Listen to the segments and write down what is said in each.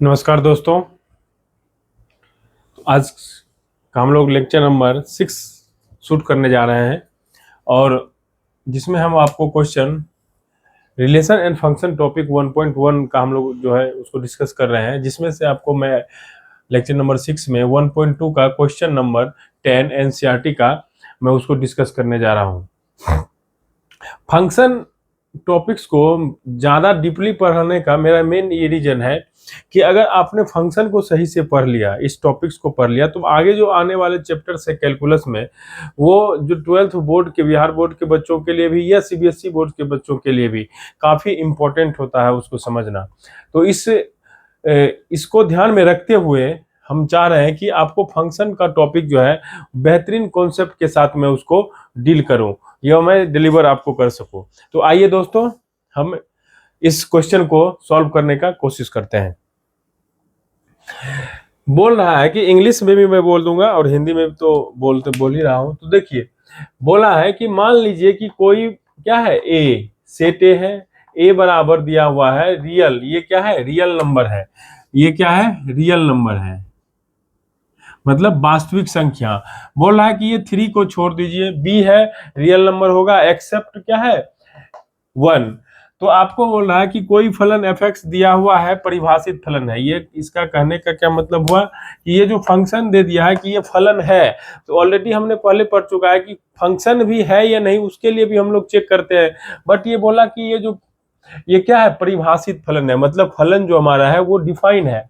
नमस्कार दोस्तों। आज का हम लोग लेक्चर नंबर 6 शूट करने जा रहे हैं और जिसमें हम आपको question relation and function topic 1.1 का हम लोग जो है उसको डिस्कस कर रहे हैं, जिसमें से आपको मैं लेक्चर नंबर 6 में 1.2 का क्वेश्चन नंबर 10 एनसीईआरटी का मैं उसको डिस्कस करने जा रहा हूँ। फंक्शन टॉपिक्स को ज़्यादा डीपली पढ़ने का मेरा मेन ये रीजन है कि अगर आपने फंक्शन को सही से पढ़ लिया, इस टॉपिक्स को पढ़ लिया, तो आगे जो आने वाले चैप्टर्स है कैलकुलस में, वो जो 12th बोर्ड के, बिहार बोर्ड के बच्चों के लिए भी या सीबीएसई बोर्ड के बच्चों के लिए भी काफ़ी इम्पोर्टेंट होता है उसको समझना। तो इसको ध्यान में रखते हुए हम चाह रहे हैं कि आपको फंक्शन का टॉपिक जो है बेहतरीन कॉन्सेप्ट के साथ मैं उसको डील करूं या मैं डिलीवर आपको कर सकूं। तो आइए दोस्तों, हम इस क्वेश्चन को सॉल्व करने का कोशिश करते हैं। बोल रहा है कि इंग्लिश में भी मैं बोल दूंगा और हिंदी में तो बोल ही रहा हूं। तो देखिए, बोला है कि मान लीजिए कि कोई क्या है, ए सेट ए है, ए बराबर दिया हुआ है रियल, ये क्या है, रियल नंबर है, ये क्या है, रियल नंबर है, मतलब वास्तविक संख्या। बोल रहा है कि ये 3 को छोड़ दीजिए, बी है, रियल नंबर होगा एक्सेप्ट क्या है, 1। तो आपको बोल रहा है कि कोई फलन एफ एक्स दिया हुआ है, परिभाषित फलन है। ये इसका कहने का क्या मतलब हुआ कि ये जो फंक्शन दे दिया है कि ये फलन है, तो ऑलरेडी हमने पहले पढ़ चुका है कि फंक्शन भी है या नहीं, उसके लिए भी हम लोग चेक करते हैं। बट ये बोला कि ये क्या है, परिभाषित फलन है, मतलब फलन जो हमारा है वो डिफाइन है।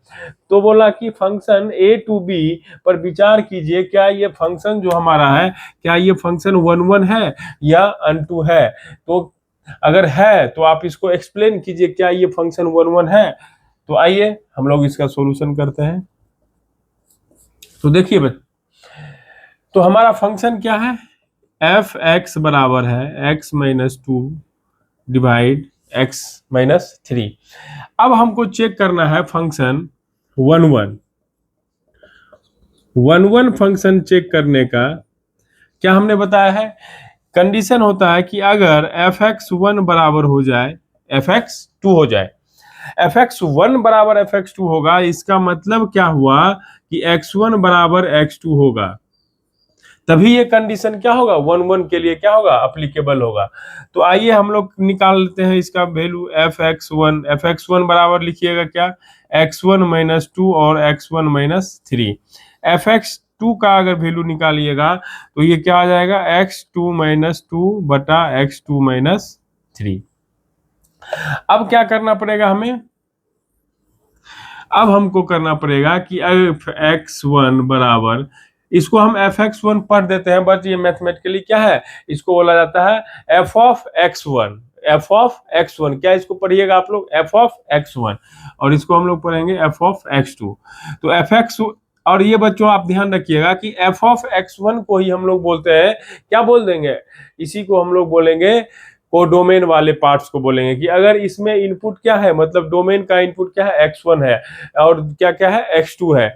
तो बोला कि फंक्शन ए टू बी पर विचार कीजिए, क्या ये फंक्शन जो हमारा है, क्या ये फंक्शन 1 1 है या अनटू है। तो अगर है तो आप इसको एक्सप्लेन कीजिए, क्या ये फंक्शन 1 1 है। तो आइए हम लोग इसका सॉल्यूशन करते हैं। तो देखिए तो हमारा फंक्शन क्या है, एफ एक्स बराबर है x minus 2 divide x minus 3। अब हमको चेक करना है फंक्शन 1 1 फंक्शन चेक करने का क्या हमने बताया है, कंडीशन होता है कि अगर एफ एक्स 1 बराबर हो जाए, एफ एक्स 2 हो जाए। एफ एक्स 1 बराबर एफ एक्स 2 होगा, इसका मतलब क्या हुआ कि x1 बराबर x2 होगा, तभी ये कंडीशन क्या होगा, 1 1 के लिए क्या होगा, अप्लीकेबल होगा। तो आइए हम लोग निकाल लेते हैं इसका वैल्यू, एफ एक्स वन बराबर लिखिएगा क्या, x1 माइनस 2 और x1 माइनस 3। एफ एक्स 2 का अगर वैल्यू निकालिएगा तो ये क्या आ जाएगा, x2 माइनस 2 बटा x2 माइनस 3। अब क्या करना पड़ेगा हमें, अब हमको करना पड़ेगा कि एफ एक्स 1 बराबर, इसको हम एफ एक्स 1 पढ़ देते हैं, बट ये मैथमेटिकली क्या है, इसको बोला जाता है F of x 1। F of x 1 क्या, इसको पढ़िएगा आप लोग, एफ ऑफ एक्स 1, और इसको हम लोग पढ़ेंगे एफ ऑफ एक्स 2। तो एफ एक्स, और ये बच्चों आप ध्यान रखिएगा कि एफ ऑफ एक्स 1 को ही हम लोग बोलते हैं, क्या बोल देंगे, इसी को हम लोग बोलेंगे कोडोमेन वाले पार्ट्स को बोलेंगे कि अगर इसमें इनपुट क्या है, मतलब डोमेन का इनपुट क्या है, x1 है और क्या क्या है, x2 है,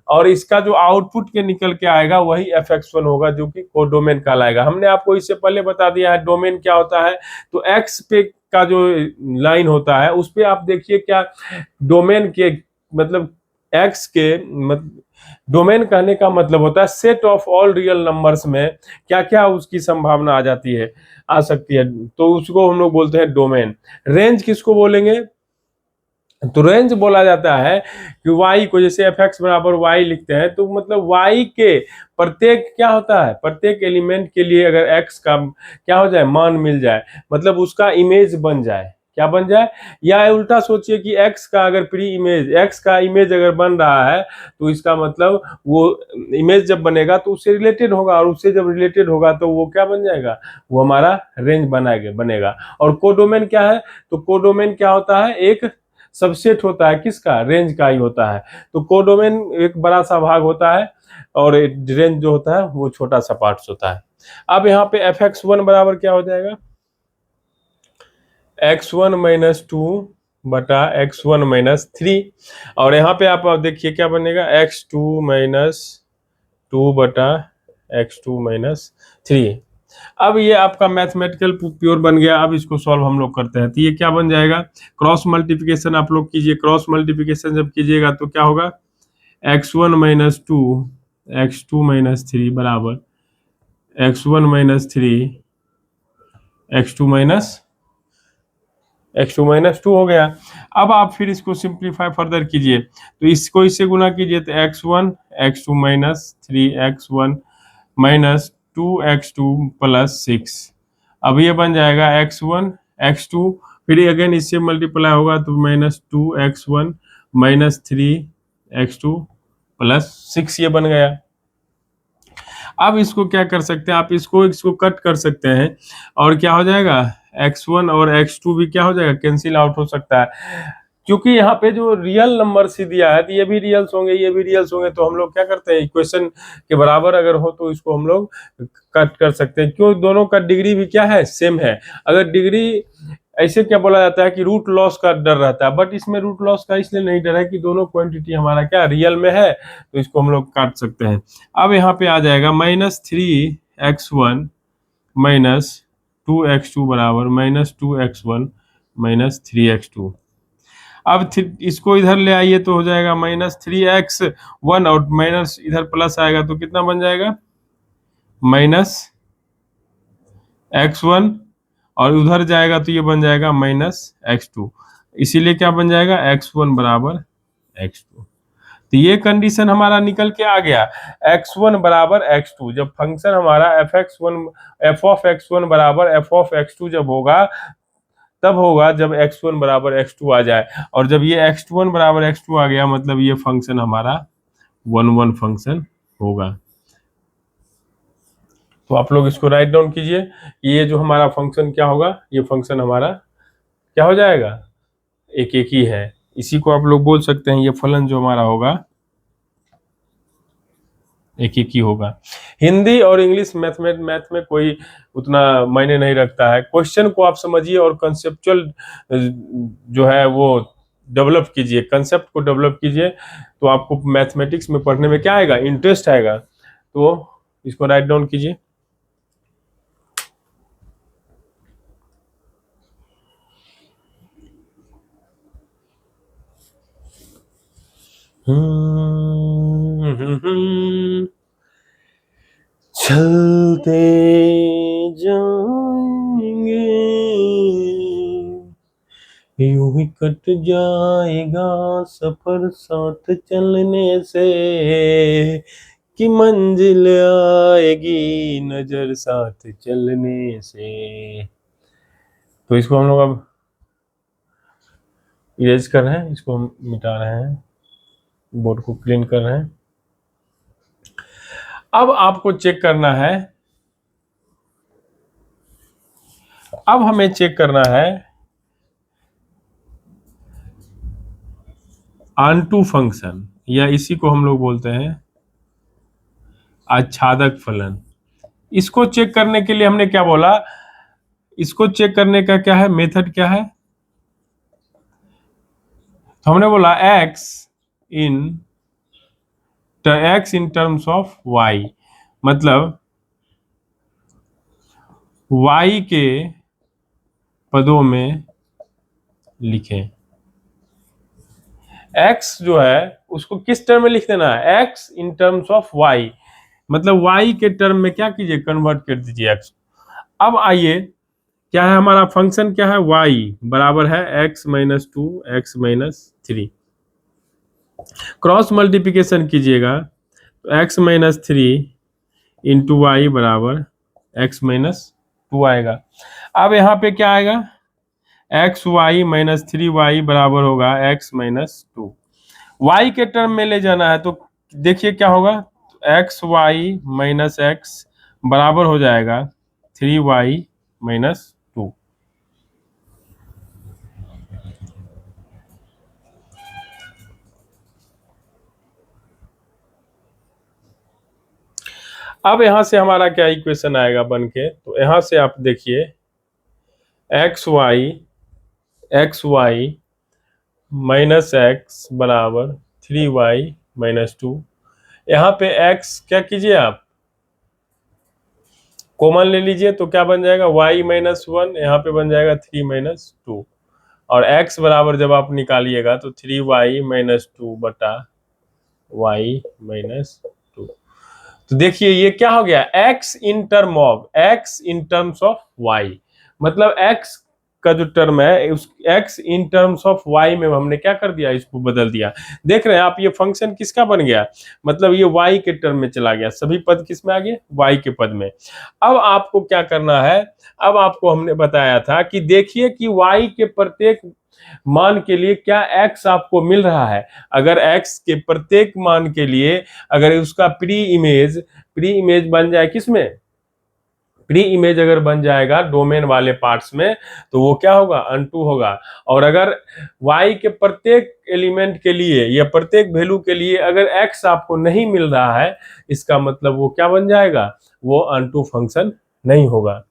और इसका जो आउटपुट के निकल के आएगा वही fx1 होगा, जो कि कोडोमेन कहलाएगा। हमने आपको इससे पहले बता दिया है डोमेन क्या होता है। तो x पे का जो लाइन होता है उस पे आप देखिए क्या, डोमेन के मतलब x के डोमेन कहने का मतलब होता है set of all real numbers में क्या क्या उसकी संभावना आ जाती है, आ सकती है, तो उसको हम लोग बोलते हैं डोमेन। रेंज किसको बोलेंगे, तो रेंज बोला जाता है कि y को, जैसे एफ एक्स बराबर y लिखते हैं, तो मतलब y के प्रत्येक क्या होता है, प्रत्येक एलिमेंट के लिए अगर x का क्या हो जाए, मान मिल जाए, मतलब उसका इमेज बन जाए, क्या बन जाए, या उल्टा सोचिए कि x का अगर प्री इमेज, x का इमेज अगर बन रहा है तो इसका मतलब वो इमेज जब बनेगा तो उससे रिलेटेड होगा, और उससे जब रिलेटेड होगा तो वो क्या बन जाएगा, वो हमारा रेंज बनेगा। और कोडोमेन क्या है, तो कोडोमेन क्या होता है, एक सबसेट होता है किसका, रेंज का ही होता है। तो कोडोमेन एक बड़ा सा भाग होता है और रेंज जो होता है वो छोटा सा पार्ट्स होता है। अब यहाँ पे एफ एक्स 1 बराबर क्या हो जाएगा, x1 माइनस 2 बटा x1 माइनस 3, और यहाँ पे आप देखिए क्या बनेगा, x2 माइनस 2 बटा x2 माइनस 3। अब ये आपका मैथमेटिकल प्योर बन गया। अब इसको सॉल्व हम लोग करते हैं, तो ये क्या बन जाएगा, क्रॉस मल्टीप्लिकेशन आप लोग कीजिए। क्रॉस मल्टीप्लिकेशन जब कीजिएगा तो क्या होगा, x1 - 2 x2 - 3 बराबर x1 - 3 x2 - 2 हो गया। अब आप फिर इसको सिंप्लीफाई फर्दर कीजिए, तो इसको इससे गुना कीजिए, तो x1 - 3 x1 - 2 x2 + 6। अब ये बन जाएगा x1 x2, फिर अगेन इससे मल्टीप्लाई होगा तो -2x1 - 3 x2 + 6 ये बन गया। अब इसको क्या कर सकते हैं, आप इसको इसको कट कर सकते हैं और क्या हो जाएगा, x1 और x2 भी क्या हो जाएगा, कैंसिल आउट हो सकता है। क्योंकि यहाँ पे जो रियल नंबर से दिया है, तो ये भी रियल्स होंगे, ये भी रियल्स होंगे, तो हम लोग क्या करते हैं, इक्वेशन के बराबर अगर हो तो इसको हम लोग कट कर सकते हैं। क्यों, दोनों का डिग्री भी क्या है, सेम है। अगर डिग्री, ऐसे क्या बोला जाता है कि रूट लॉस का डर रहता है, बट इसमें रूट लॉस का इसलिए नहीं डर है कि दोनों क्वांटिटी हमारा क्या रियल में है, तो इसको हम लोग काट सकते हैं। अब यहाँ पे आ जाएगा -3x1 - 2x2 बराबर -2x1 - 3x2। अब इसको इधर ले आइए तो हो जाएगा -3x1 और माइनस इधर प्लस आएगा तो कितना बन जाएगा, -x1 और उधर जाएगा तो ये बन जाएगा -x2। इसीलिए क्या बन जाएगा, x1 बराबर x2। तो ये कंडीशन हमारा निकल के आ गया, x1 बराबर x2। जब फंक्शन हमारा f(x1) बराबर f(x2) जब होगा, तब होगा जब x1 बराबर x2 आ जाए। और जब ये x1 बराबर x2 आ गया, मतलब ये फंक्शन हमारा 1 फंक्शन होगा। तो आप लोग इसको राइट डाउन कीजिए, ये जो हमारा फंक्शन क्या होगा, ये फंक्शन हमारा क्या हो जाएगा, एक एक ही है। इसी को आप लोग बोल सकते हैं, ये फलन जो हमारा होगा एक एक ही होगा। हिंदी और इंग्लिश मैथ में कोई उतना मायने नहीं रखता है। क्वेश्चन को आप समझिए और कंसेप्चुअल जो है वो डेवलप कीजिए, कंसेप्ट को डेवलप कीजिए, तो आपको मैथमेटिक्स में पढ़ने में क्या आएगा, इंटरेस्ट आएगा। तो इसको राइट डाउन कीजिए। चलते जाएंगे यूं ही कट जाएगा सफर साथ चलने से, कि मंजिल आएगी नजर साथ चलने से। तो इसको हम लोग अब इरेज कर रहे हैं, इसको हम मिटा रहे हैं, बोर्ड को क्लीन कर रहे हैं। अब आपको चेक करना है, अब हमें चेक करना है आंटू फंक्शन, या इसी को हम लोग बोलते हैं आच्छादक फलन। इसको चेक करने के लिए हमने क्या बोला, इसको चेक करने का क्या है, मेथड क्या है, तो हमने बोला इन टर्म्स ऑफ y, मतलब y के पदों में लिखें। x जो है उसको किस टर्म में लिख देना है, x in terms of y, मतलब y के टर्म में क्या कीजिए, कन्वर्ट कर दीजिए x। अब आइए, क्या है हमारा फंक्शन, क्या है, y बराबर है x-2 x-3। क्रॉस मल्टीप्लिकेशन कीजिएगा तो x-3 इंटू वाई बराबर x-2 आएगा। अब यहाँ पे क्या आएगा, x(y-3y) बराबर होगा x-2। y के टर्म में ले जाना है तो देखिए क्या होगा, x(y-x) बराबर हो जाएगा 3y-2। अब यहां से हमारा क्या इक्वेशन आएगा बन के, तो यहां से आप देखिए x(y) -x बराबर 3y-2। यहाँ पे x क्या कीजिए आप, कॉमन ले लीजिए तो क्या बन जाएगा, y माइनस वन, यहाँ पे बन जाएगा 3 माइनस टू, और x बराबर जब आप निकालिएगा तो 3y माइनस टू बटा y माइनस टू। तो देखिए ये क्या हो गया, x in terms of y, मतलब x का जो टर्म है उस x in terms of y में हमने क्या कर दिया, इसको बदल दिया। देख रहे हैं आप, ये फंक्शन किसका बन गया, मतलब ये y के टर्म में चला गया, सभी पद किस में आ गए, y के पद में। अब आपको क्या करना है, अब आपको हमने बताया था कि देखिए कि y के प्रत्येक मान के लिए क्या x आपको मिल रहा है। अगर x के प्रत्येक मान के लिए अगर उसका प्री इमेज बन जाए, किसमें, प्री इमेज अगर बन जाएगा डोमेन वाले पार्ट्स में, तो वो क्या होगा, अनटू होगा। और अगर y के प्रत्येक एलिमेंट के लिए या प्रत्येक वैल्यू के लिए अगर x आपको नहीं मिल रहा है, इसका मतलब वो क्या बन जाएगा, वो अनटू फंक्शन नहीं होगा।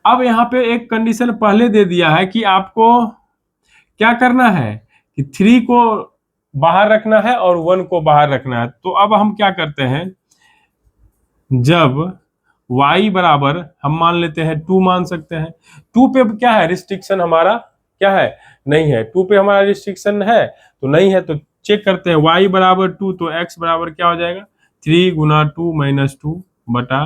अब यहाँ पे एक कंडीशन पहले दे दिया है कि आपको क्या करना है कि 3 को बाहर रखना है और 1 को बाहर रखना है। तो अब हम क्या करते हैं, जब y बराबर हम मान लेते हैं 2 मान सकते हैं, 2 पे क्या है रिस्ट्रिक्शन हमारा, क्या है, नहीं है, 2 पे हमारा रिस्ट्रिक्शन है तो नहीं है, तो चेक करते हैं y बराबर 2, तो x बराबर क्या हो जाएगा, 3 गुना 2 माइनस 2 बटा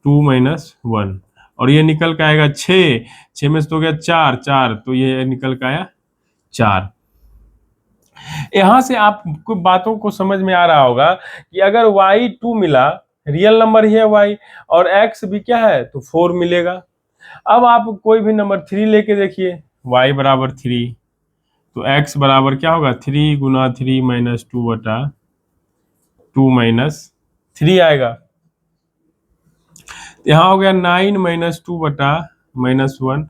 2 माइनस 1, और ये निकल के आएगा 6, 6 में से तो गया 4, 4 तो ये निकल के आया 4। यहां से आपको बातों को समझ में आ रहा होगा कि अगर y2 मिला, रियल नंबर ही है y, और x भी क्या है तो 4 मिलेगा। अब आप कोई भी नंबर 3 लेके देखिए, y बराबर 3, तो x बराबर क्या होगा, 3 गुना 3 माइनस 2 बटा 2 माइनस 3 आएगा। यहाँ हो गया 9 माइनस 2 बटा माइनस 1,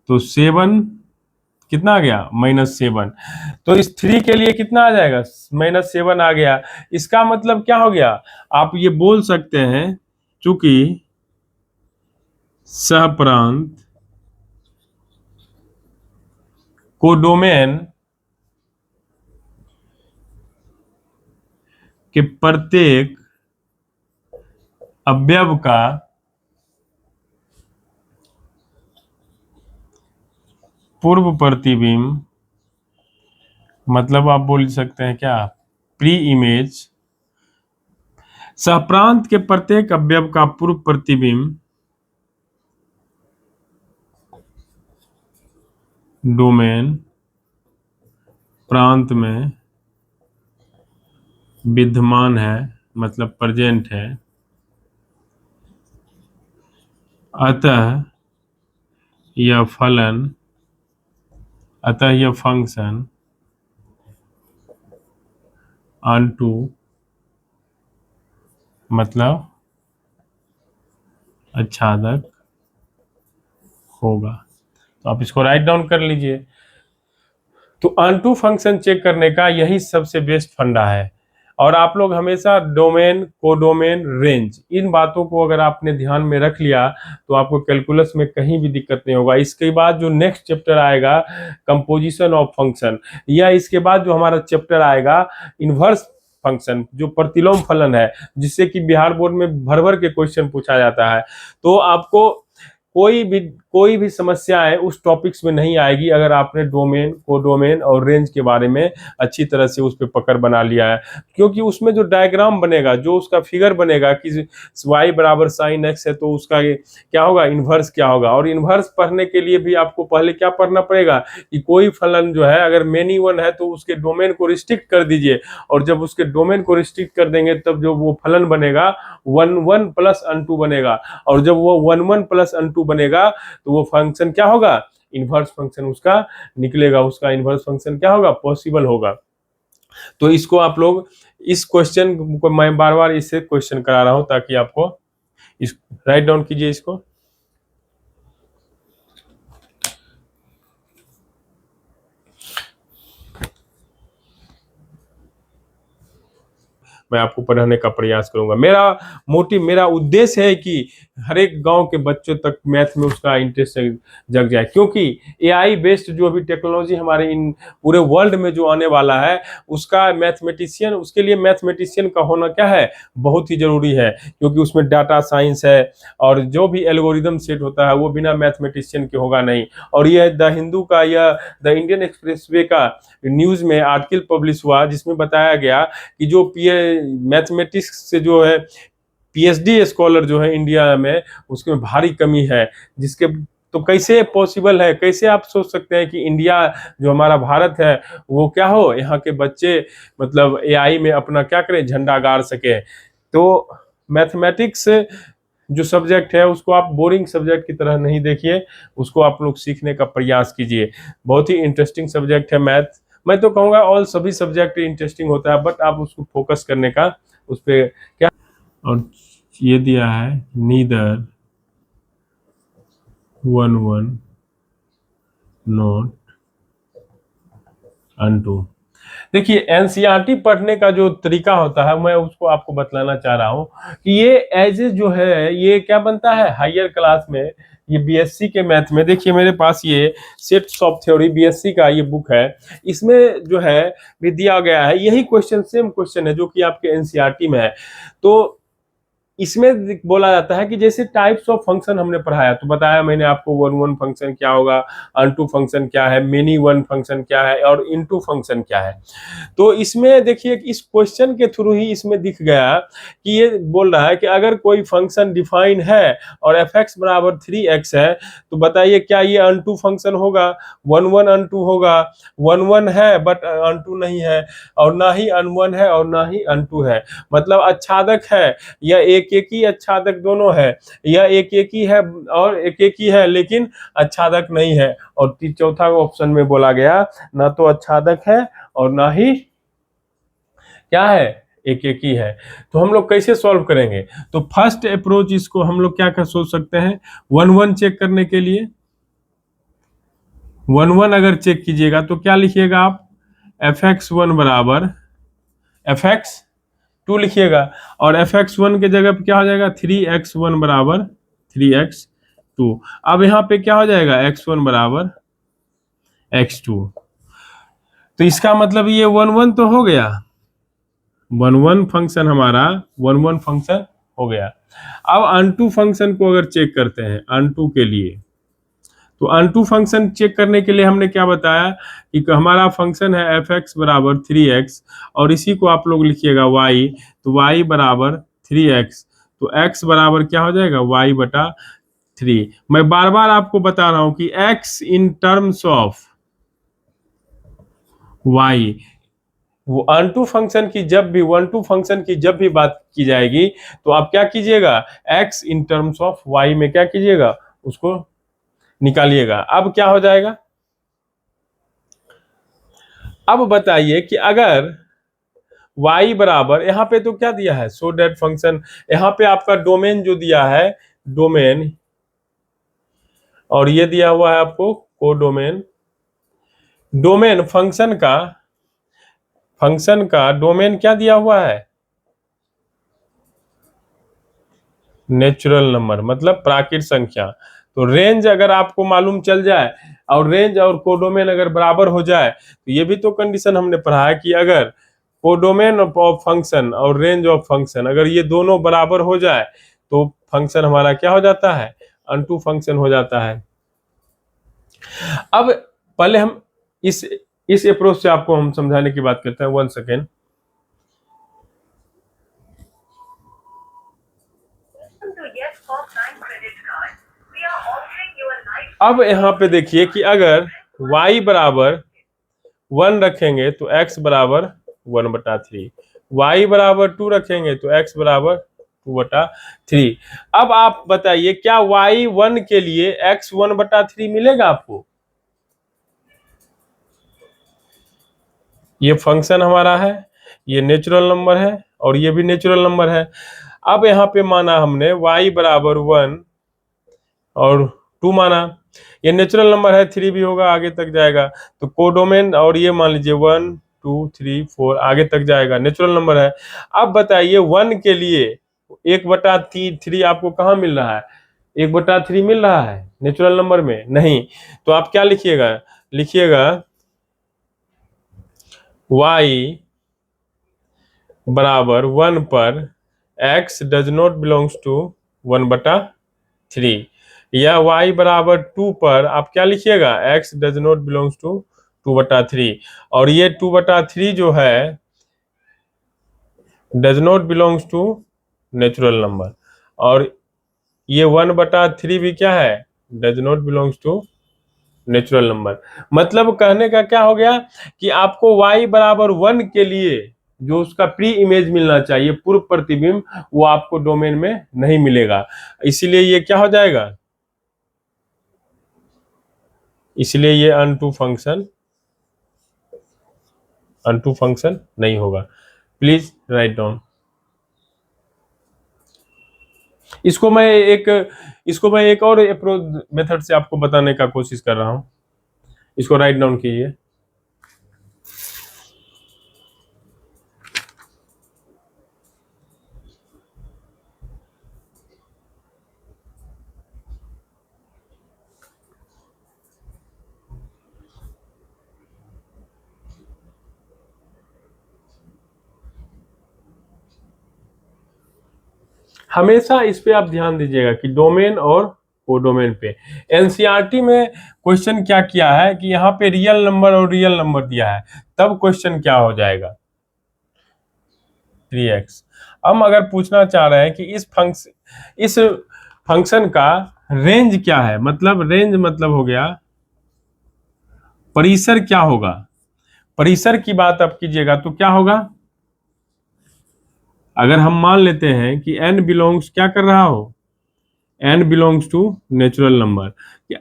तो 7 कितना आ गया, -7। तो इस 3 के लिए कितना आ जाएगा, -7 आ गया। इसका मतलब क्या हो गया, आप ये बोल सकते हैं चूंकि सहप्रांत कोडोमेन के प्रत्येक अवयव का पूर्व प्रतिबिंब, मतलब आप बोल सकते हैं क्या, प्री इमेज, सहप्रांत के प्रत्येक अवयव का पूर्व प्रतिबिंब डोमेन प्रांत में विद्यमान है, मतलब प्रेजेंट है, अतः यह फंक्शन अनटू, मतलब आच्छादक होगा। तो आप इसको राइट डाउन कर लीजिए। तो अनटू फंक्शन चेक करने का यही सबसे बेस्ट फंडा है। और आप लोग हमेशा डोमेन, कोडोमेन, रेंज, इन बातों को अगर आपने ध्यान में रख लिया तो आपको कैलकुलस में कहीं भी दिक्कत नहीं होगा। इसके बाद जो नेक्स्ट चैप्टर आएगा कंपोजिशन ऑफ फंक्शन, या इसके बाद जो हमारा चैप्टर आएगा इनवर्स फंक्शन, जो प्रतिलोम फलन है, जिससे कि बिहार बोर्ड में भर भर के क्वेश्चन पूछा जाता है। तो आपको कोई भी समस्याएं उस टॉपिक्स में नहीं आएगी अगर आपने डोमेन, कोडोमेन और रेंज के बारे में अच्छी तरह से उस पर पकड़ बना लिया है। क्योंकि उसमें जो डायग्राम बनेगा, जो उसका फिगर बनेगा कि y बराबर साइन x है, तो उसका क्या होगा, इन्वर्स क्या होगा। और इन्वर्स पढ़ने के लिए भी आपको पहले क्या पढ़ना पड़ेगा कि कोई फलन जो है अगर मेनी वन है तो उसके डोमेन को रिस्ट्रिक्ट कर दीजिए, और जब उसके डोमेन को रिस्ट्रिक्ट कर देंगे तब जो वो फलन बनेगा 1 प्लस अनटू बनेगा, और जब वो 1 प्लस अनटू बनेगा तो वो फंक्शन क्या होगा, इनवर्स फंक्शन उसका निकलेगा, उसका इनवर्स फंक्शन क्या होगा, पॉसिबल होगा। तो इसको आप लोग, इस क्वेश्चन को मैं बार बार इससे क्वेश्चन करा रहा हूं ताकि आपको इस राइट डाउन कीजिए इसको। मैं आपको पढ़ाने का प्रयास करूंगा। मेरा उद्देश्य है कि हर एक गांव के बच्चों तक मैथ में उसका इंटरेस्ट जग जाए, क्योंकि एआई बेस्ड जो अभी टेक्नोलॉजी हमारे इन पूरे वर्ल्ड में जो आने वाला है, उसके लिए मैथमेटिशियन का होना क्या है, बहुत ही जरूरी है, क्योंकि उसमें डाटा साइंस है और जो भी एल्गोरिदम सेट होता है वो बिना मैथमेटिशियन के होगा नहीं। और यह द हिंदू का या द इंडियन एक्सप्रेसवे का न्यूज में आर्टिकल पब्लिश हुआ, जिसमें बताया गया कि जो मैथमेटिक्स से जो है पीएचडी स्कॉलर जो है इंडिया में, उसमें भारी कमी है। जिसके तो कैसे पॉसिबल है, कैसे आप सोच सकते हैं कि इंडिया जो हमारा भारत है वो क्या हो, यहाँ के बच्चे मतलब एआई में अपना क्या करें, झंडा गाड़ सके। तो मैथमेटिक्स जो सब्जेक्ट है उसको आप बोरिंग सब्जेक्ट की तरह नहीं देखिए, उसको आप लोग सीखने का प्रयास कीजिए। बहुत ही इंटरेस्टिंग सब्जेक्ट है मैथ। मैं तो कहूँगा ऑल सभी सब्जेक्ट इंटरेस्टिंग होता है, बट आप उसको फोकस करने का उस पर क्या। और ये दिया है नीदर 1 1 नॉट अनटू। देखिए एनसीईआरटी पढ़ने का जो तरीका होता है, मैं उसको आपको बतलाना चाह रहा हूँ कि ये एज जो है ये क्या बनता है हायर क्लास में, ये बीएससी के मैथ में। देखिए मेरे पास ये सेट्स ऑफ थ्योरी बीएससी का ये बुक है, इसमें जो है भी दिया गया है यही क्वेश्चन, सेम क्वेश्चन है जो कि आपके एनसीईआरटी में है। तो इसमें बोला जाता है कि जैसे टाइप्स ऑफ फंक्शन हमने पढ़ाया, तो बताया मैंने आपको वन वन फंक्शन क्या होगा, अनटू फंक्शन क्या है, मेनी वन फंक्शन क्या है और इनटू फंक्शन क्या है। तो इसमें देखिए कि इस क्वेश्चन के थ्रू ही इसमें दिख गया कि ये बोल रहा है कि अगर कोई फंक्शन डिफाइन है और एफ एक्स बराबर 3x है, तो बताइए क्या ये अनटू फंक्शन होगा, वन वन अनटू होगा। वन वन है बट अनटू नहीं है, और ना ही अनवन है और ना ही अनटू है, मतलब अच्छादक है या एक एक ही अच्छादक दोनों है, या एक एक ही है और एक एक ही है लेकिन अच्छादक नहीं है। और चौथा ऑप्शन में बोला गया ना तो अच्छादक है और ना ही क्या है, एक एक ही है। तो हम लोग कैसे सॉल्व करेंगे, तो फर्स्ट अप्रोच इसको हम लोग क्या कर सोच सकते हैं, वन वन चेक करने के लिए। वन वन अगर चेक कीजिएगा तो क्या लिखिएगा आप, एफ एक्स वन बराबर एफ एक्स टू लिखिएगा, और एफ एक्स वन के जगह पे क्या हो जाएगा, 3x1 बराबर 3x2। अब यहाँ पे क्या हो जाएगा, x1 बराबर x2। तो इसका मतलब ये वन वन तो हो गया, वन वन फंक्शन हमारा वन वन फंक्शन हो गया। अब अनटू फंक्शन को अगर चेक करते हैं अनटू के लिए, तो अनटू फंक्शन चेक करने के लिए हमने क्या बताया कि हमारा फंक्शन है एफ एक्स बराबर 3x, और इसी को आप लोग लिखिएगा y, तो y बराबर 3x, तो x बराबर क्या हो जाएगा, y बटा 3। मैं बार बार आपको बता रहा हूं कि x in terms of y, वो अनटू फंक्शन की जब भी वन टू फंक्शन की जब भी बात की जाएगी तो आप क्या कीजिएगा, x in terms of y में क्या कीजिएगा, उसको निकालिएगा। अब क्या हो जाएगा, अब बताइए कि अगर y बराबर, यहाँ पे तो क्या दिया है, सो दैट फंक्शन, यहाँ पे आपका डोमेन जो दिया है डोमेन, और ये दिया हुआ है आपको कोडोमेन। डोमेन फंक्शन का डोमेन क्या दिया हुआ है, नेचुरल नंबर मतलब प्राकृत संख्या। तो रेंज अगर आपको मालूम चल जाए और रेंज और कोडोमेन अगर बराबर हो जाए, तो ये भी तो कंडीशन हमने पढ़ा है कि अगर कोडोमेन ऑफ फंक्शन और रेंज ऑफ फंक्शन अगर ये दोनों बराबर हो जाए तो फंक्शन हमारा क्या हो जाता है, अनटू फंक्शन हो जाता है। अब पहले हम इस अप्रोच से आपको हम समझाने की बात करते हैं, 1 सेकेंड। अब यहाँ पे देखिए कि अगर y बराबर 1 रखेंगे तो x बराबर 1/3, y बराबर 2 रखेंगे तो x बराबर 2/3। अब आप बताइए क्या y 1 के लिए x 1/3 मिलेगा आपको, ये फंक्शन हमारा है, ये नेचुरल नंबर है और ये भी नेचुरल नंबर है। अब यहाँ पे माना हमने y बराबर 1 और 2 माना, ये नेचुरल नंबर है, 3 भी होगा आगे तक जाएगा, तो कोडोमेन और ये मान लीजिए 1 2 3 4 आगे तक जाएगा, नेचुरल नंबर है। अब बताइए 1 के लिए 1/3 आपको कहाँ मिल रहा है? 1/3 मिल रहा है नेचुरल नंबर में? नहीं। तो आप क्या लिखिएगा? लिखिएगा y बराबर 1 पर x does not belongs to 1/3, या y बराबर 2 पर आप क्या लिखिएगा? x does not belongs to 2/3, और ये 2/3 जो है does not belongs to natural number, और ये 1/3 भी क्या है? Does not belongs to natural number. मतलब कहने का क्या हो गया कि आपको y बराबर 1 के लिए जो उसका प्री इमेज मिलना चाहिए, पूर्व प्रतिबिंब, वो आपको डोमेन में नहीं मिलेगा। इसीलिए ये क्या हो जाएगा? इसलिए ये अनटू फंक्शन नहीं होगा। Please write down. इसको मैं एक और अप्रोच मेथड से आपको बताने का कोशिश कर रहा हूं। इसको राइट डाउन कीजिए। हमेशा इस पे आप ध्यान दीजिएगा कि डोमेन और कोडोमेन पे। एनसीईआरटी में क्वेश्चन क्या किया है कि यहाँ पे रियल नंबर और रियल नंबर दिया है, तब क्वेश्चन क्या हो जाएगा? 3x। हम अगर पूछना चाह रहे हैं कि इस फंक्शन का रेंज क्या है, मतलब रेंज मतलब हो गया परिसर क्या होगा। परिसर की बात आप कीजिएगा तो क्या होगा? अगर हम मान लेते हैं कि n बिलोंग्स क्या कर रहा हो, n belongs to natural number,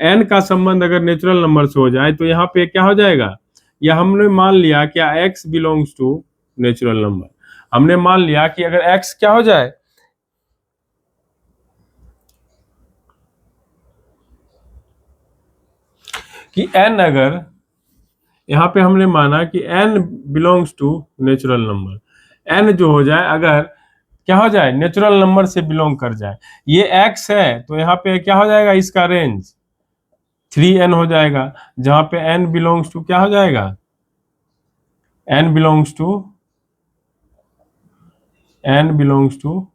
n का संबंध अगर नेचुरल नंबर से हो जाए तो यहाँ पे क्या हो जाएगा? या हमने मान लिया क्या x belongs to natural number, हमने मान लिया कि अगर x क्या हो जाए, कि n अगर यहाँ पे हमने माना कि n belongs to natural number, n जो हो जाए अगर क्या हो जाए? नेचुरल नंबर से बिलोंग कर जाए। ये x है तो यहाँ पे क्या हो जाएगा? इसका रेंज 3n हो जाएगा, जहां पे n बिलोंग्स टू क्या हो जाएगा? n belongs to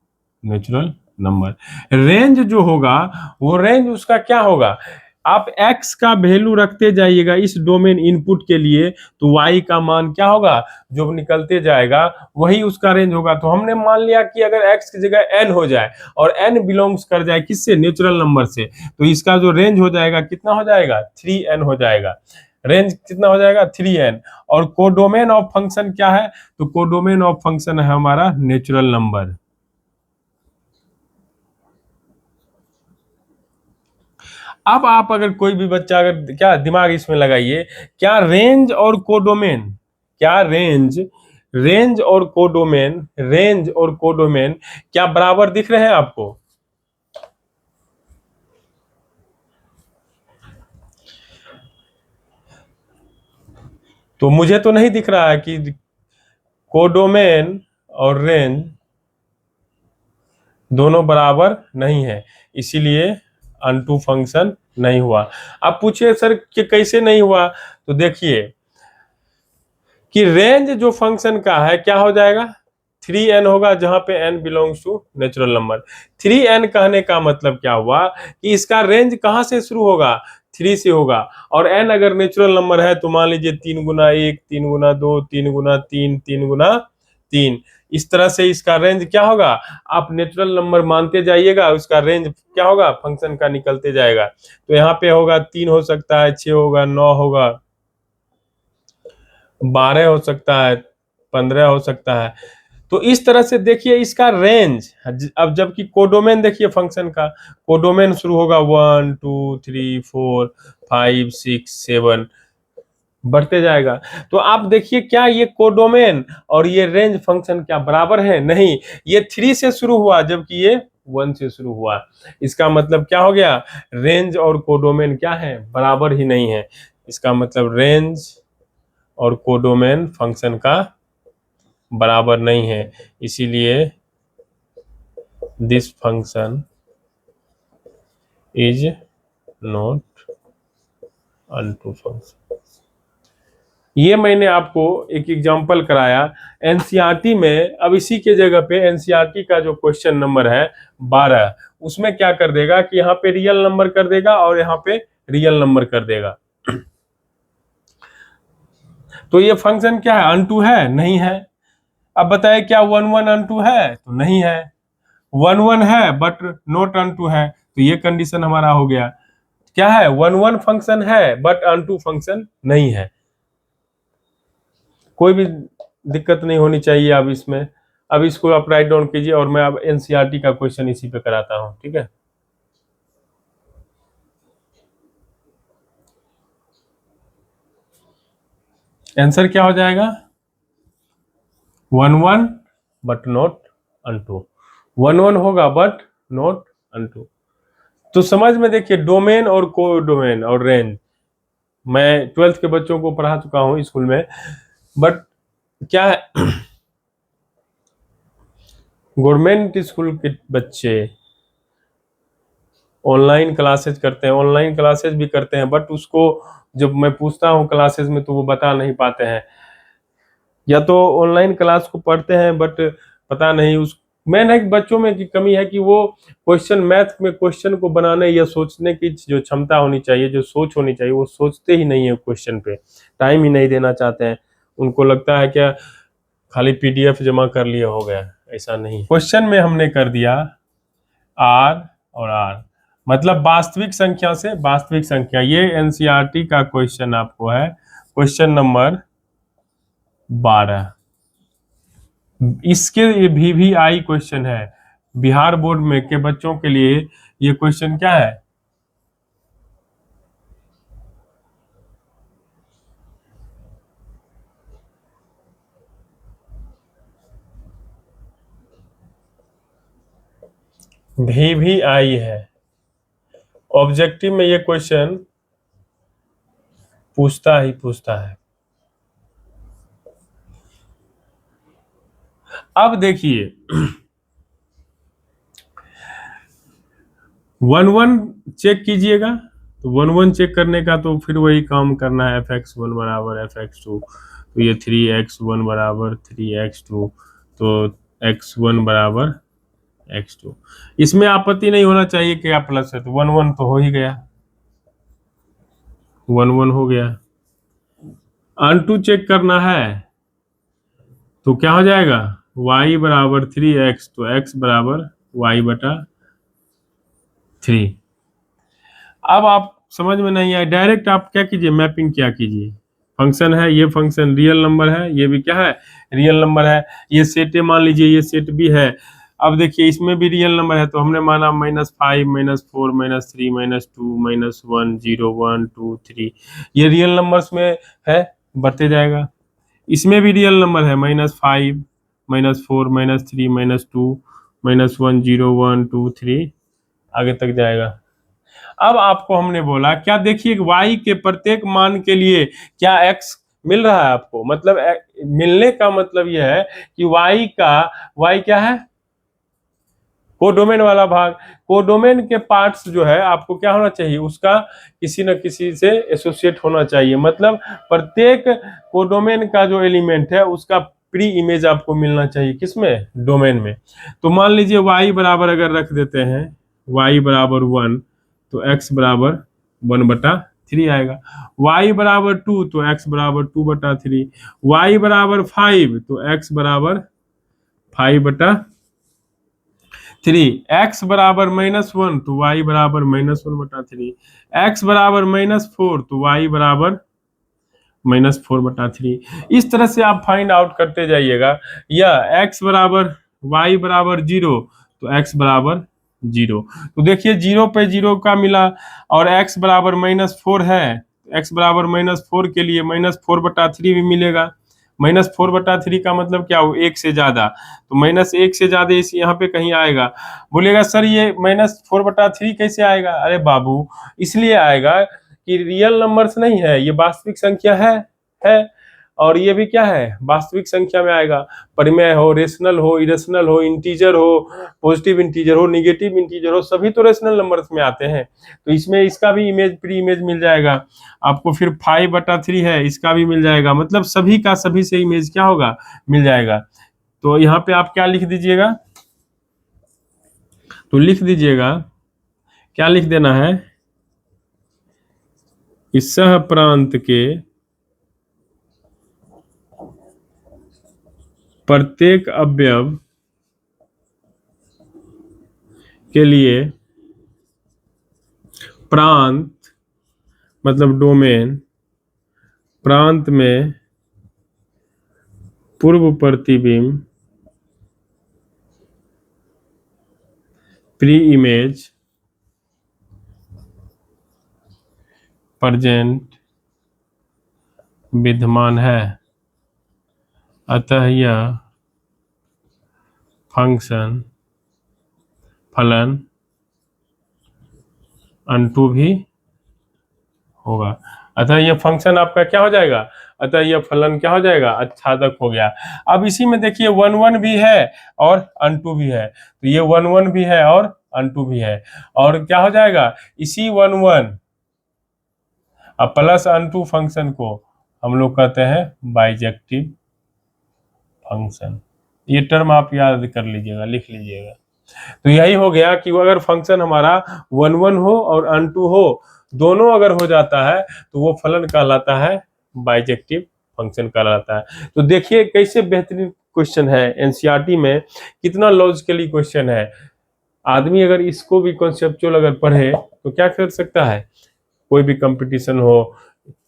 natural number. Range जो होगा वो रेंज उसका क्या होगा? आप x का वैल्यू रखते जाइएगा इस डोमेन इनपुट के लिए, तो y का मान क्या होगा? जो निकलते जाएगा वही उसका रेंज होगा। तो हमने मान लिया कि अगर x की जगह n हो जाए और n बिलोंग्स कर जाए किससे? नेचुरल नंबर से, तो इसका जो रेंज हो जाएगा कितना हो जाएगा? 3n हो जाएगा। रेंज कितना हो जाएगा? 3n। और कोडोमेन ऑफ फंक्शन क्या है? तो कोडोमेन ऑफ फंक्शन है हमारा नेचुरल नंबर। अब आप अगर कोई भी बच्चा अगर क्या दिमाग इसमें लगाइए, क्या रेंज और कोडोमेन, क्या रेंज और कोडोमेन क्या बराबर दिख रहे हैं आपको? तो मुझे तो नहीं दिख रहा है कि कोडोमेन और रेंज दोनों बराबर नहीं है, इसीलिए अनटू फंक्शन नहीं हुआ। आप पूछिए सर कि कैसे नहीं हुआ, तो देखिए कि रेंज जो फंक्शन का है क्या हो जाएगा? 3n होगा, जहां पे n belongs to natural number. 3n कहने का मतलब क्या हुआ कि इसका रेंज कहां से शुरू होगा? 3 से होगा, और n अगर नेचुरल नंबर है तो मान लीजिए 3x1, 3x2, 3x3, 3x3, इस तरह से इसका रेंज क्या होगा? आप नेचुरल नंबर मानते जाइएगा, उसका रेंज क्या होगा फंक्शन का निकलते जाएगा। तो यहाँ पे होगा 3 हो सकता है, 6 होगा, 9 होगा, 12 हो सकता है, 15 हो सकता है। तो इस तरह से देखिए इसका रेंज। अब जबकि कोडोमेन देखिए फंक्शन का, कोडोमेन शुरू होगा 1 2 3 4 5 6 7 बढ़ते जाएगा। तो आप देखिए क्या ये कोडोमेन और ये रेंज फंक्शन क्या बराबर है? नहीं, ये 3 से शुरू हुआ जबकि ये 1 से शुरू हुआ। इसका मतलब क्या हो गया? रेंज और कोडोमेन क्या है? बराबर ही नहीं है। इसका मतलब रेंज और कोडोमेन फंक्शन का बराबर नहीं है, इसीलिए this function is not unto function. ये मैंने आपको एक एग्जांपल कराया एनसीईआरटी में। अब इसी के जगह पे एनसीईआरटी का जो क्वेश्चन नंबर है 12, उसमें क्या कर देगा कि यहाँ पे रियल नंबर कर देगा और यहाँ पे रियल नंबर कर देगा। तो ये फंक्शन क्या है, अनटू है? नहीं है। अब बताए क्या 1 1 अनटू है? तो नहीं है। 1 1 है बट नॉट अनटू है, तो ये कंडीशन हमारा हो गया। क्या है, 1 1 फंक्शन है बट अनटू फंक्शन नहीं है। कोई भी दिक्कत नहीं होनी चाहिए अब इसमें। अब इसको आप राइट डाउन कीजिए और मैं अब एनसीईआरटी का क्वेश्चन इसी पे कराता हूं, ठीक है। आंसर क्या हो जाएगा, 1 1 बट नॉट अनटू। 1 1 होगा बट नॉट अनटू। तो समझ में देखिए, डोमेन और को डोमेन और रेंज, मैं 12th के बच्चों को पढ़ा चुका हूं स्कूल में, बट क्या है गवर्नमेंट स्कूल के बच्चे ऑनलाइन क्लासेज करते हैं, ऑनलाइन क्लासेज भी करते हैं, बट उसको जब मैं पूछता हूँ क्लासेज में तो वो बता नहीं पाते हैं। या तो ऑनलाइन क्लास को पढ़ते हैं बट पता नहीं, उस मेन है बच्चों में की कमी है कि वो क्वेश्चन मैथ में क्वेश्चन को बनाने या सोचने की जो क्षमता होनी चाहिए, जो सोच होनी चाहिए, वो सोचते ही नहीं है क्वेश्चन पे, टाइम ही नहीं देना चाहते हैं। उनको लगता है क्या खाली पीडीएफ जमा कर लिया हो गया, ऐसा नहीं। क्वेश्चन में हमने कर दिया आर और आर, मतलब वास्तविक संख्या से वास्तविक संख्या। ये एनसीईआरटी का क्वेश्चन आपको है, क्वेश्चन नंबर 12। इसके ये VVI क्वेश्चन है, बिहार बोर्ड में के बच्चों के लिए ये क्वेश्चन क्या है, VVI है। ऑब्जेक्टिव में ये क्वेश्चन पूछता ही पूछता है। अब देखिए 1 1 चेक कीजिएगा, तो 1 1 चेक करने का तो फिर वही काम करना है, fx1 बराबर fx2, तो ये 3x1 बराबर 3x2, तो x1 बराबर x2। इसमें आपत्ति नहीं होना चाहिए कि आप प्लस है, तो 1 1 तो हो ही गया, 1 1 हो गया। अनटू चेक करना है तो क्या हो जाएगा, y बराबर 3x, तो x बराबर y बटा 3। अब आप समझ में नहीं आए, डायरेक्ट आप क्या कीजिए, मैपिंग क्या कीजिए, फंक्शन है, ये फंक्शन रियल नंबर है, ये भी क्या है, रियल नंबर है। ये सेट मान लीजिए, ये सेट भी है। अब देखिए इसमें भी रियल नंबर है, तो हमने माना -5 -4 -3 -2 -1 0 1 2 3, ये रियल नंबर्स में है, बढ़ते जाएगा। इसमें भी रियल नंबर है, -5 -4 -3 -2 -1 0 1 2 3, आगे तक जाएगा। अब आपको हमने बोला क्या, देखिए y के प्रत्येक मान के लिए क्या x मिल रहा है आपको, मतलब मिलने का मतलब यह है कि y क्या है, कोडोमेन वाला भाग। कोडोमेन के पार्ट्स जो है आपको क्या होना चाहिए, उसका किसी न किसी से एसोसिएट होना चाहिए, मतलब प्रत्येक कोडोमेन का जो एलिमेंट है उसका प्री इमेज आपको मिलना चाहिए, किसमें, डोमेन में। तो मान लीजिए y बराबर अगर रख देते हैं, y बराबर 1, तो x बराबर 1/3 आएगा। y बराबर 2, तो x बराबर 2/3। y बराबर 5, तो x बराबर 5/3। x बराबर -1, तो y बराबर -1/3। x बराबर -4, तो y बराबर -4/3। इस तरह से आप फाइंड आउट करते जाइएगा। या x बराबर y बराबर 0, तो x बराबर 0, तो देखिए 0 पे 0 का मिला, और x बराबर -4 है, x बराबर -4 के लिए -4/3 भी मिलेगा। -4/3 का मतलब क्या हो, 1 से ज्यादा, तो -1 से ज्यादा इस यहाँ पे कहीं आएगा। बोलेगा सर ये -4/3 कैसे आएगा, अरे बाबू इसलिए आएगा कि रियल नंबर्स नहीं है, ये वास्तविक संख्या है। और ये भी क्या है, वास्तविक संख्या में आएगा। परिमेय हो, रेशनल हो, इरेशनल हो, इंटीजर हो, पॉजिटिव इंटीजर हो, निगेटिव इंटीजर हो, सभी तो रेशनल नंबर्स में आते हैं। तो इसमें इसका भी इमेज, प्री इमेज मिल जाएगा आपको। फिर 5/3 है, इसका भी मिल जाएगा। मतलब सभी का सभी से इमेज क्या होगा, मिल जाएगा। तो यहाँ पे आप क्या लिख दीजिएगा, तो लिख दीजिएगा, क्या लिख देना है, इस सह प्रांत के प्रत्येक अवयव के लिए प्रांत मतलब डोमेन, प्रांत में पूर्व प्रतिबिंब, प्री इमेज प्रेजेंट विद्यमान है। अतः यह फंक्शन फलन अनटू भी होगा। अतः यह फंक्शन आपका क्या हो जाएगा, अतः यह फलन क्या हो जाएगा, आच्छादक हो गया। अब इसी में देखिए 1 1 भी है और अनटू भी है, तो ये 1 1 भी है और अनटू भी है, और क्या हो जाएगा, इसी 1 1 अब प्लस अनटू फंक्शन को हम लोग कहते हैं बाइजेक्टिव फंक्शन। ये टर्म आप याद कर लीजिएगा, लिख लीजिएगा। तो यही हो गया कि अगर फंक्शन हमारा 1 1 हो और अनटू हो, दोनों अगर हो जाता है तो वो फलन कहलाता है बाइजेक्टिव फंक्शन कहलाता है। तो देखिए कैसे बेहतरीन क्वेश्चन है, एनसीईआरटी में कितना लॉजिकली क्वेश्चन है। आदमी अगर इसको भी कॉन्सेप्चुअल अगर पढ़े तो क्या कर सकता है, कोई भी कंपटीशन हो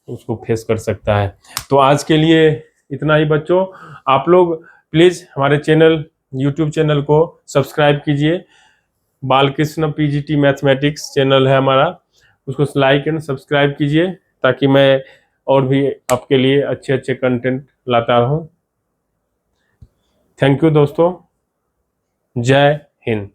उसको फेस कर सकता है। तो आज के लिए इतना ही बच्चों। आप लोग प्लीज हमारे चैनल, यूट्यूब चैनल को सब्सक्राइब कीजिए। बालकृष्ण पीजीटी मैथमेटिक्स चैनल है हमारा, उसको लाइक एंड सब्सक्राइब कीजिए ताकि मैं और भी आपके लिए अच्छे अच्छे कंटेंट लाता रहूं। थैंक यू दोस्तों, जय हिंद।